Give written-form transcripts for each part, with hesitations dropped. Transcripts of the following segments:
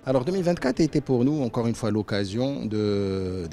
Alors 2024 a été pour nous encore une fois l'occasion de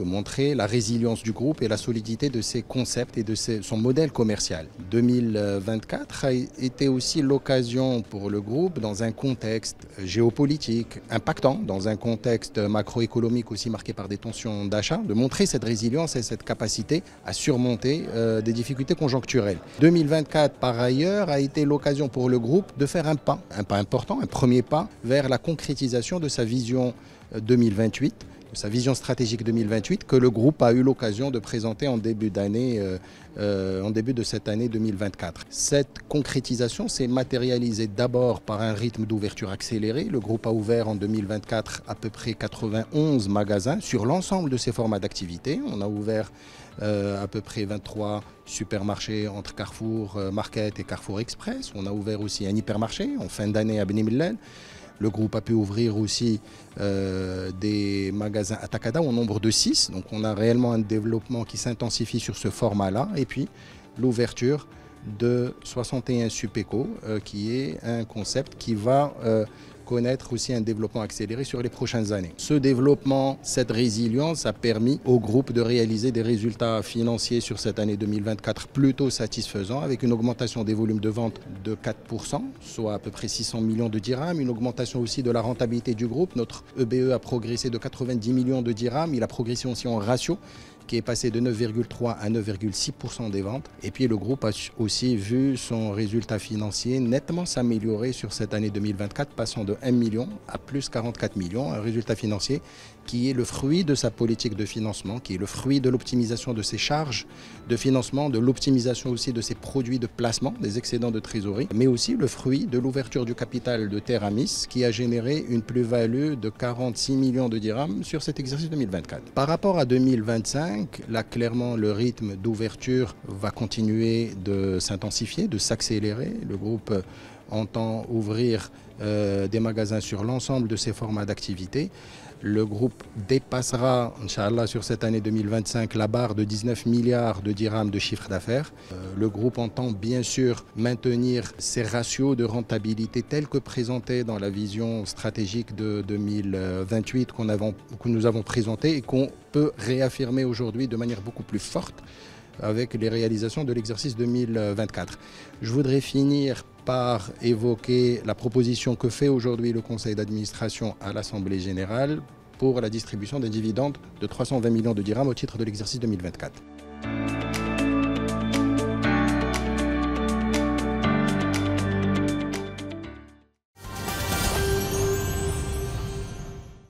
montrer la résilience du groupe et la solidité de ses concepts et de son modèle commercial. 2024 a été aussi l'occasion pour le groupe dans un contexte géopolitique impactant, dans un contexte macroéconomique aussi marqué par des tensions d'achat, de montrer cette résilience et cette capacité à surmonter des difficultés conjoncturelles. 2024 par ailleurs a été l'occasion pour le groupe de faire un pas important, un premier pas vers la concrétisation de sa vision 2028, de sa vision stratégique 2028 que le groupe a eu l'occasion de présenter en début de cette année 2024. Cette concrétisation s'est matérialisée d'abord par un rythme d'ouverture accéléré. Le groupe a ouvert en 2024 à peu près 91 magasins sur l'ensemble de ses formats d'activité. On a ouvert à peu près 23 supermarchés entre Carrefour Market et Carrefour Express. On a ouvert aussi un hypermarché en fin d'année à Beni Mellel. Le groupe a pu ouvrir aussi des magasins à Takada au nombre de 6. Donc on a réellement un développement qui s'intensifie sur ce format-là. Et puis l'ouverture de 61 Supéco, qui est un concept qui va connaître aussi un développement accéléré sur les prochaines années. Ce développement, cette résilience a permis au groupe de réaliser des résultats financiers sur cette année 2024 plutôt satisfaisants, avec une augmentation des volumes de vente de 4%, soit à peu près 600 millions de dirhams, une augmentation aussi de la rentabilité du groupe. Notre EBE a progressé de 90 millions de dirhams, il a progressé aussi en ratio, qui est passé de 9,3 à 9,6% des ventes. Et puis le groupe a aussi vu son résultat financier nettement s'améliorer sur cette année 2024, passant de 1 million à plus 44 millions, un résultat financier qui est le fruit de sa politique de financement, qui est le fruit de l'optimisation de ses charges de financement, de l'optimisation aussi de ses produits de placement, des excédents de trésorerie, mais aussi le fruit de l'ouverture du capital de Teramis, qui a généré une plus-value de 46 millions de dirhams sur cet exercice 2024. Par rapport à 2025, là clairement le rythme d'ouverture va continuer de s'intensifier, de s'accélérer. Le groupe entend ouvrir des magasins sur l'ensemble de ses formats d'activité. Le groupe dépassera, Inch'Allah, sur cette année 2025, la barre de 19 milliards de dirhams de chiffre d'affaires. Le groupe entend bien sûr maintenir ses ratios de rentabilité tels que présentés dans la vision stratégique de 2028 que nous avons présentée et qu'on peut réaffirmer aujourd'hui de manière beaucoup plus forte avec les réalisations de l'exercice 2024. Je voudrais finir par évoquer la proposition que fait aujourd'hui le conseil d'administration à l'Assemblée générale pour la distribution des dividendes de 320 millions de dirhams au titre de l'exercice 2024.